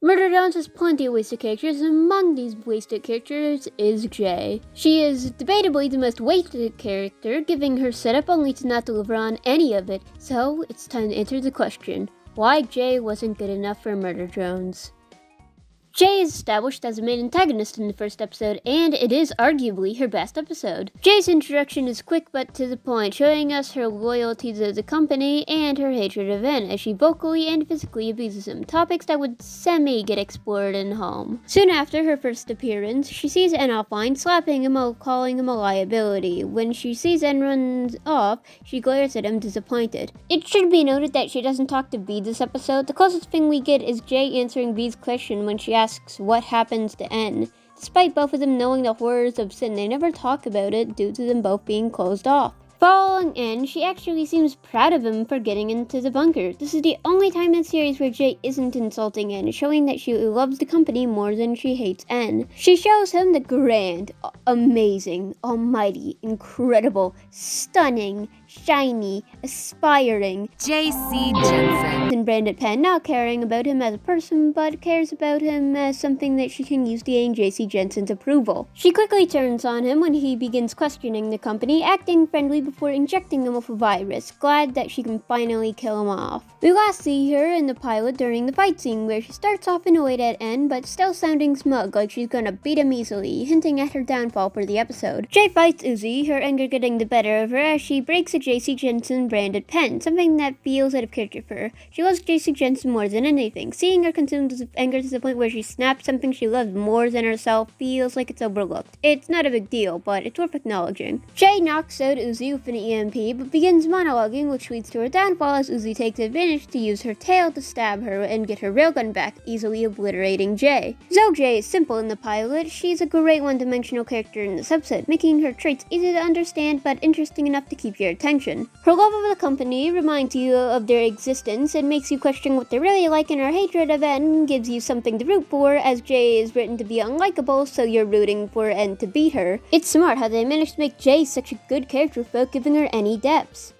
Murder Jones has plenty of wasted characters, and among these wasted characters is Jay. She is debatably the most wasted character, giving her setup only to not deliver on any of it, so it's time to answer the question, why Jay wasn't good enough for Murder Jones. Jay is established as a main antagonist in the first episode, and it is arguably her best episode. Jay's introduction is quick but to the point, showing us her loyalty to the company and her hatred of N as she vocally and physically abuses him, topics that would semi-get explored in Home. Soon after her first appearance, she sees N offline, slapping him while calling him a liability. When she sees N runs off, she glares at him disappointed. It should be noted that she doesn't talk to V this episode. The closest thing we get is Jay answering V's question when she asks what happens to N. Despite both of them knowing the horrors of sin, they never talk about it due to them both being closed off. Following N, she actually seems proud of him for getting into the bunker. This is the only time in the series where Jay isn't insulting N, showing that she loves the company more than she hates N. She shows him the grand, amazing, almighty, incredible, stunning, shiny, aspiring J.C. Jensen and branded pen, not caring about him as a person, but cares about him as something that she can use to gain J.C. Jensen's approval. She quickly turns on him when he begins questioning the company, acting friendly before injecting him with a virus, glad that she can finally kill him off. We last see her in the pilot during the fight scene, where she starts off annoyed at N, but still sounding smug, like she's gonna beat him easily, hinting at her downfall for the episode. Jay fights Uzi, her anger getting the better of her as she breaks a J.C. Jensen branded pen, something that feels out of character for her. She loves J.C. Jensen more than anything. Seeing her consumed with anger to the point where she snaps something she loves more than herself feels like it's overlooked. It's not a big deal, but it's worth acknowledging. Jay knocks out Uzi with an EMP, but begins monologuing, which leads to her downfall as Uzi takes advantage to use her tail to stab her and get her railgun back, easily obliterating Jay. Though Jay is simple in the pilot, she's a great one-dimensional character in this episode, making her traits easy to understand but interesting enough to keep your attention. Her love of the company reminds you of their existence and makes you question what they're really like, and her hatred of N gives you something to root for, as Jay is written to be unlikable, so you're rooting for N to beat her. It's smart how they managed to make Jay such a good character without giving her any depths.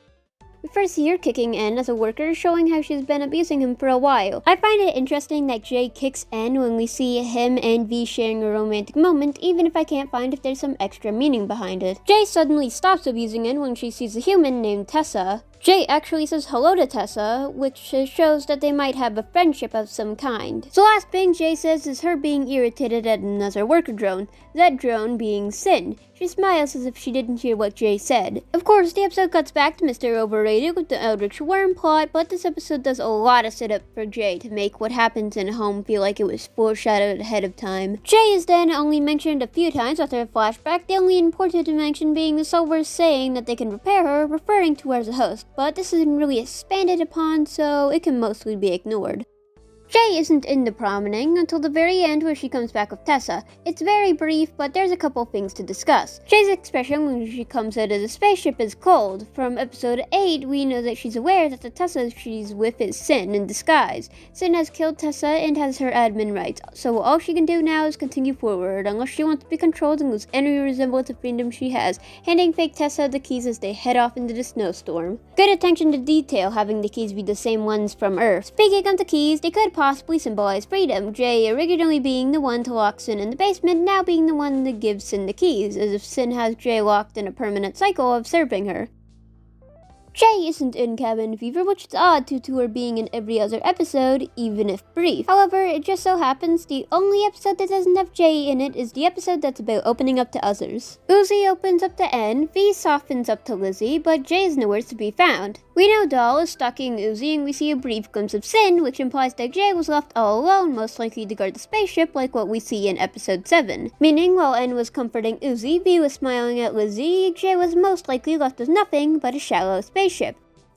We first see her kicking N as a worker, showing how she's been abusing him for a while. I find it interesting that Jay kicks N when we see him and V sharing a romantic moment, even if I can't find if there's some extra meaning behind it. Jay suddenly stops abusing N when she sees a human named Tessa. Jay actually says hello to Tessa, which shows that they might have a friendship of some kind. The last thing Jay says is her being irritated at another worker drone, that drone being Sin. She smiles as if she didn't hear what Jay said. Of course, the episode cuts back to Mr. Overrated with the Eldritch Worm plot, but this episode does a lot of setup for Jay to make what happens in Home feel like it was foreshadowed ahead of time. Jay is then only mentioned a few times after a flashback, the only important to mention being the Silvers saying that they can repair her, referring to her as a host, but this isn't really expanded upon, so it can mostly be ignored. Jay isn't in the promenading until the very end, where she comes back with Tessa. It's very brief, but there's a couple things to discuss. Jay's expression when she comes out of the spaceship is cold. From episode 8, we know that she's aware that the Tessa she's with is Sin in disguise. Sin has killed Tessa and has her admin rights, so all she can do now is continue forward, unless she wants to be controlled and lose any resemblance of freedom she has, handing fake Tessa the keys as they head off into the snowstorm. Good attention to detail, having the keys be the same ones from Earth. Speaking of the keys, they could possibly symbolize freedom, Jay originally being the one to lock Sin in the basement, now being the one that gives Sin the keys, as if Sin has Jay locked in a permanent cycle of serving her. Jay isn't in Cabin Fever, which is odd due to her being in every other episode, even if brief. However, it just so happens the only episode that doesn't have Jay in it is the episode that's about opening up to others. Uzi opens up to N, V softens up to Lizzie, but Jay is nowhere to be found. We know Doll is stalking Uzi, and we see a brief glimpse of Sin, which implies that Jay was left all alone, most likely to guard the spaceship like what we see in episode 7. Meaning, while N was comforting Uzi, V was smiling at Lizzie, Jay was most likely left with nothing but a shallow spaceship.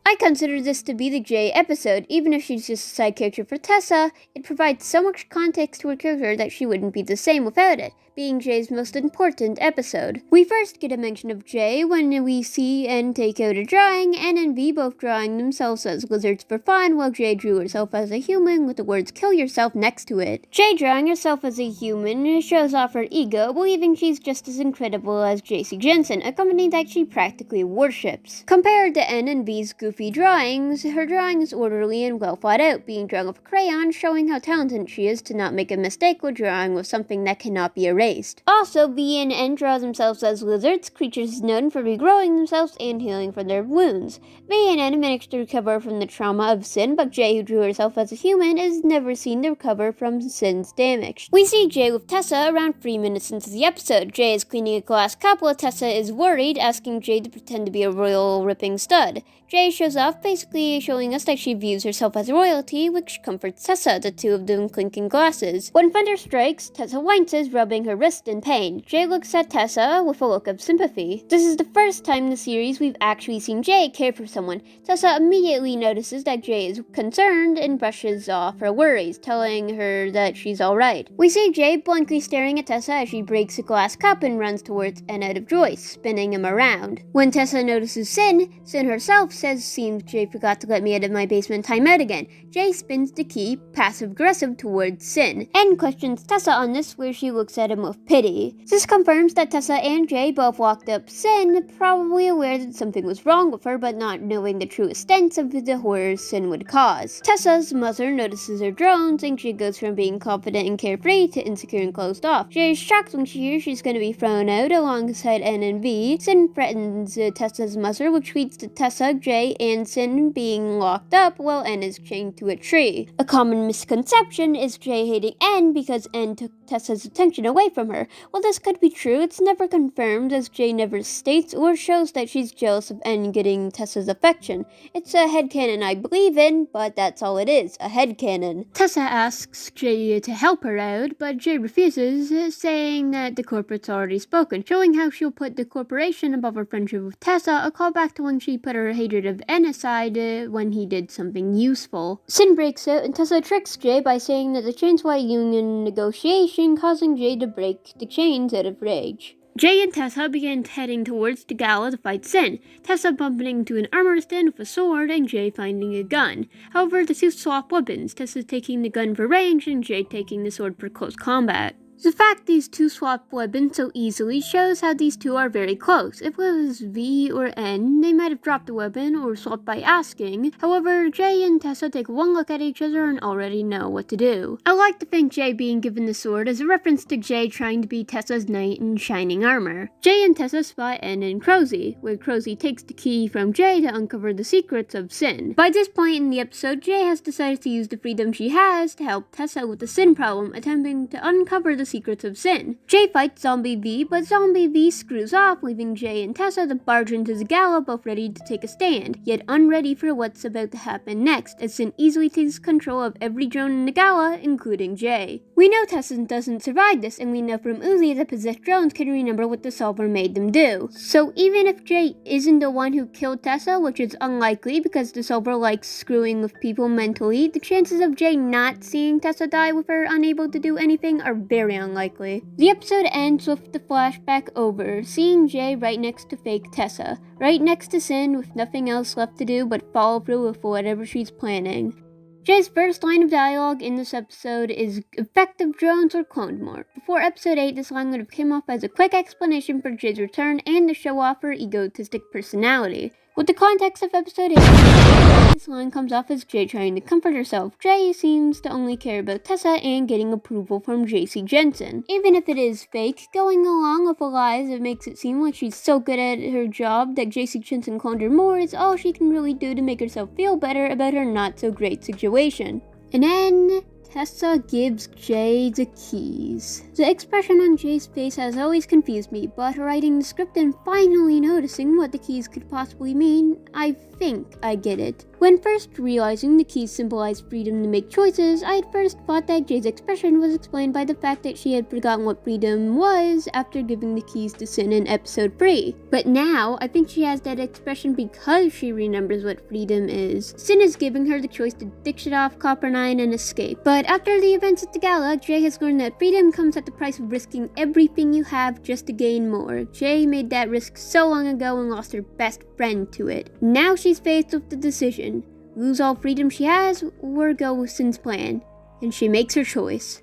I consider this to be the Jay episode. Even if she's just a side character for Tessa, it provides so much context to her character that she wouldn't be the same without it, being Jay's most important episode. We first get a mention of Jay when we see N take out a drawing, N and V both drawing themselves as lizards for fun, while Jay drew herself as a human with the words "kill yourself" next to it. Jay drawing herself as a human shows off her ego, believing she's just as incredible as J.C. Jensen, a company that she practically worships. Compared to N and V's goofy goofy drawings, her drawing is orderly and well thought out, being drawn with crayon, showing how talented she is to not make a mistake with drawing with something that cannot be erased. Also, V and N draw themselves as lizards, creatures known for regrowing themselves and healing from their wounds. V and N managed to recover from the trauma of Sin, but J, who drew herself as a human, is never seen to recover from Sin's damage. We see J with Tessa around 3 minutes into the episode. J is cleaning a glass cup while Tessa is worried, asking J to pretend to be a royal ripping stud. J shows off, basically showing us that she views herself as royalty, which comforts Tessa, the two of them clinking glasses. When thunder strikes, Tessa winces, rubbing her wrist in pain. J looks at Tessa with a look of sympathy. This is the first time in the series we've actually seen J care for someone. Tessa immediately notices that J is concerned and brushes off her worries, telling her that she's alright. We see J blankly staring at Tessa as she breaks a glass cup and runs towards N out of Joyce, spinning him around. When Tessa notices Sin herself says, "Seems J forgot to let me out of my basement timeout again." J spins the key, passive-aggressive towards Sin, and questions Tessa on this, where she looks at him with pity. This confirms that Tessa and J both locked up Sin, probably aware that something was wrong with her, but not knowing the true extent of the horrors Sin would cause. Tessa's mother notices her drones, and she goes from being confident and carefree to insecure and closed off. J is shocked when she hears she's going to be thrown out alongside N and V. Sin threatens Tessa's mother, which leads to Tessa, J, and Sin being locked up while N is chained to a tree. A common misconception is J hating N because N took Tessa's attention away from her. While this could be true, it's never confirmed, as J never states or shows that she's jealous of N getting Tessa's affection. It's a headcanon I believe in, but that's all it is, a headcanon. Tessa asks J to help her out, but J refuses, saying that the corporate's already spoken, showing how she'll put the corporation above her friendship with Tessa, a callback to when she put her hatred of N aside when he did something useful. Sin breaks out, and Tessa tricks J by saying that the chains were a union negotiation, causing J to break the chains out of rage. J and Tessa begin heading towards the Gala to fight Sin, Tessa bumping into an armor stand with a sword and J finding a gun. However, the two swap weapons, Tessa taking the gun for range and J taking the sword for close combat. The fact these two swap weapons so easily shows how these two are very close. If it was V or N, they might have dropped the weapon or swapped by asking. However, J and Tessa take one look at each other and already know what to do. I like to think J being given the sword is a reference to J trying to be Tessa's knight in shining armor. J and Tessa spot N and Crozy, where Crozy takes the key from J to uncover the secrets of Sin. By this point in the episode, J has decided to use the freedom she has to help Tessa with the Sin problem, attempting to uncover the secrets of Sin. J fights Zombie V, but Zombie V screws off, leaving J and Tessa to barge into the Gala, both ready to take a stand, yet unready for what's about to happen next, as Sin easily takes control of every drone in the Gala, including J. We know Tessa doesn't survive this, and we know from Uzi that possessed drones can remember what the solver made them do. So even if J isn't the one who killed Tessa, which is unlikely because the solver likes screwing with people mentally, the chances of J not seeing Tessa die with her unable to do anything are very unlikely. The episode ends with the flashback over, seeing J right next to fake Tessa, right next to Sin with nothing else left to do but follow through with whatever she's planning. Jay's first line of dialogue in this episode is effective drones or cloned more. Before episode 8, this line would have come off as a quick explanation for Jay's return and to show off her egotistic personality. With the context of episode 8, this line comes off as Jay trying to comfort herself. Jay seems to only care about Tessa and getting approval from JC Jensen. Even if it is fake, going along with the lies that makes it seem like she's so good at her job that JC Jensen cloned her more is all she can really do to make herself feel better about her not-so-great situation. And then Tessa gives Jay the keys. The expression on Jay's face has always confused me, but writing the script and finally noticing what the keys could possibly mean, I think I get it. When first realizing the keys symbolize freedom to make choices, I at first thought that Jay's expression was explained by the fact that she had forgotten what freedom was after giving the keys to Sin in episode 3. But now, I think she has that expression because she remembers what freedom is. Sin is giving her the choice to ditch shit off Copper 9 and escape. But after the events at the Gala, Jay has learned that freedom comes at the price of risking everything you have just to gain more. Jay made that risk so long ago and lost her best friend to it. Now she's faced with the decision: lose all freedom she has, or go with Sin's plan. And she makes her choice.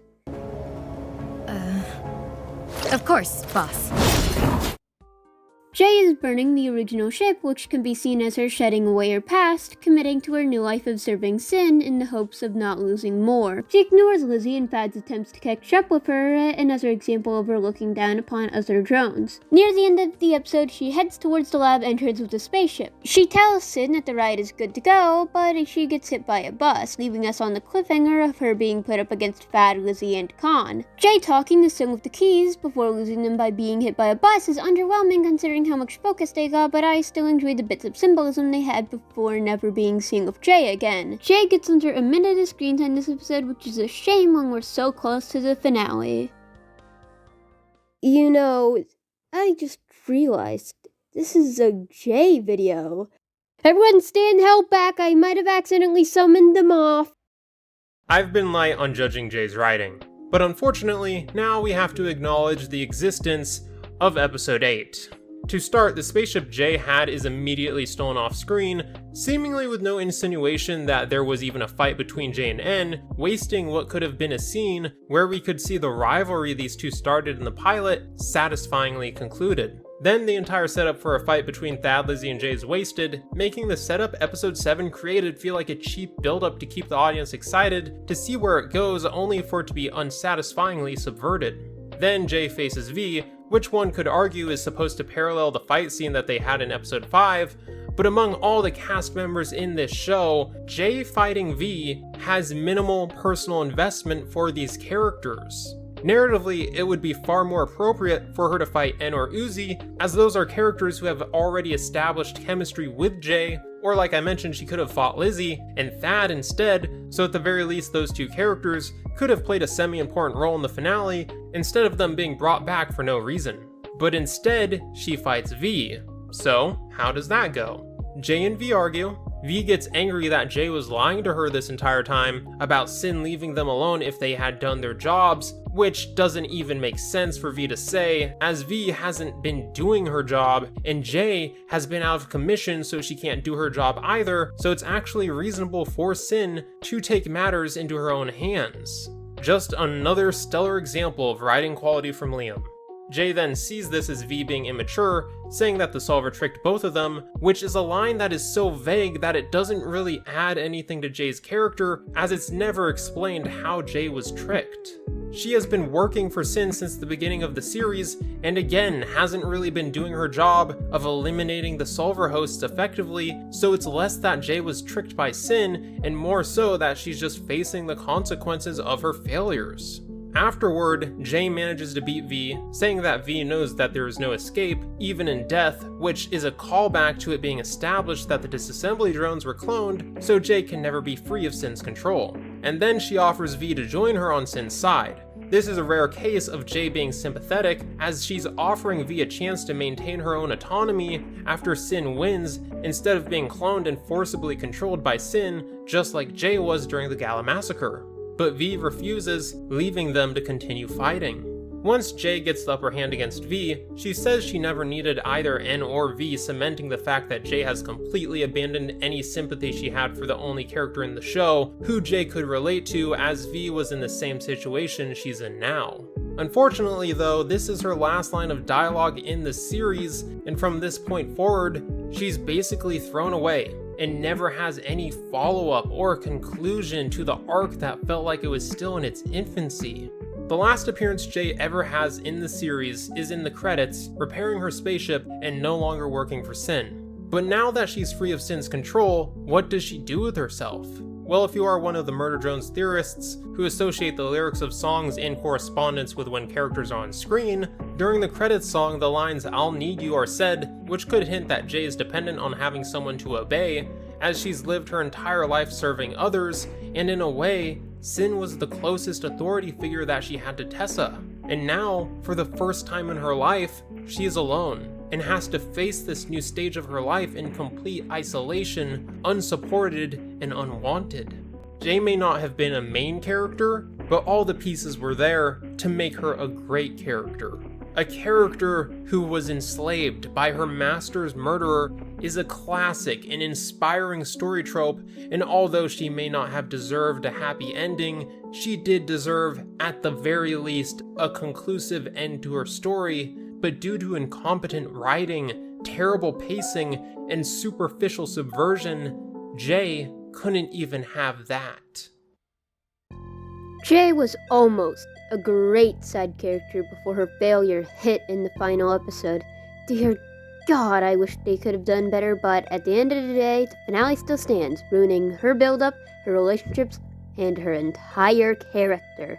Of course, boss. Jay is burning the original ship, which can be seen as her shedding away her past, committing to her new life of serving Sin in the hopes of not losing more. She ignores Lizzie and Thad's attempts to catch up with her, another example of her looking down upon other drones. Near the end of the episode, she heads towards the lab entrance with the spaceship. She tells Sin that the ride is good to go, but she gets hit by a bus, leaving us on the cliffhanger of her being put up against Thad, Lizzie, and Khan. Jay talking to Sin with the keys before losing them by being hit by a bus is underwhelming considering how much focus they got, but I still enjoyed the bits of symbolism they had before never being seen with Jay again. Jay gets under a minute of screen time this episode, which is a shame when we're so close to the finale. You know, I just realized this is a Jay video. Everyone stand hell back, I might have accidentally summoned them off. I've been light on judging Jay's writing, but unfortunately, now we have to acknowledge the existence of Episode 8. To start, the spaceship Jay had is immediately stolen off screen, seemingly with no insinuation that there was even a fight between Jay and N, wasting what could have been a scene where we could see the rivalry these two started in the pilot satisfyingly concluded. Then the entire setup for a fight between Thad, Lizzie, and Jay is wasted, making the setup Episode 7 created feel like a cheap build-up to keep the audience excited to see where it goes, only for it to be unsatisfyingly subverted. Then Jay faces V, which one could argue is supposed to parallel the fight scene that they had in Episode 5, but among all the cast members in this show, Jay fighting V has minimal personal investment for these characters. Narratively, it would be far more appropriate for her to fight N or Uzi, as those are characters who have already established chemistry with Jay, or like I mentioned, she could have fought Lizzie and Thad instead, so at the very least those two characters could have played a semi-important role in the finale, instead of them being brought back for no reason. But instead, she fights V. So, how does that go? Jay and V argue. V gets angry that Jay was lying to her this entire time about Sin leaving them alone if they had done their jobs, which doesn't even make sense for V to say, as V hasn't been doing her job, and Jay has been out of commission so she can't do her job either, so it's actually reasonable for Sin to take matters into her own hands. Just another stellar example of writing quality from Liam. Jay then sees this as V being immature, saying that the solver tricked both of them, which is a line that is so vague that it doesn't really add anything to Jay's character, as it's never explained how Jay was tricked. She has been working for Sin since the beginning of the series, and again hasn't really been doing her job of eliminating the solver hosts effectively, so it's less that Jay was tricked by Sin, and more so that she's just facing the consequences of her failures. Afterward, Jay manages to beat V, saying that V knows that there is no escape, even in death, which is a callback to it being established that the disassembly drones were cloned, so Jay can never be free of Sin's control. And then she offers V to join her on Sin's side. This is a rare case of Jay being sympathetic, as she's offering V a chance to maintain her own autonomy after Sin wins, instead of being cloned and forcibly controlled by Sin, just like Jay was during the Gala Massacre. But V refuses, leaving them to continue fighting. Once Jay gets the upper hand against V, she says she never needed either N or V, cementing the fact that Jay has completely abandoned any sympathy she had for the only character in the show who Jay could relate to, as V was in the same situation she's in now. Unfortunately though, this is her last line of dialogue in the series, and from this point forward, she's basically thrown away, and never has any follow-up or conclusion to the arc that felt like it was still in its infancy. The last appearance Jay ever has in the series is in the credits, repairing her spaceship and no longer working for Sin. But now that she's free of Sin's control, what does she do with herself? Well, if you are one of the Murder Drones theorists who associate the lyrics of songs in correspondence with when characters are on screen, during the credits song the lines "I'll need you" are said, which could hint that Jay is dependent on having someone to obey, as she's lived her entire life serving others, and in a way, Sin was the closest authority figure that she had to Tessa. And now, for the first time in her life, she is alone, and has to face this new stage of her life in complete isolation, unsupported and unwanted. Jay may not have been a main character, but all the pieces were there to make her a great character. A character who was enslaved by her master's murderer is a classic and inspiring story trope, and although she may not have deserved a happy ending, she did deserve, at the very least, a conclusive end to her story, but due to incompetent writing, terrible pacing and superficial subversion, Jay couldn't even have that. Jay was almost a great side character before her failure hit in the final episode. Dear God, I wish they could have done better, but at the end of the day, the finale still stands, ruining her build-up, her relationships, and her entire character.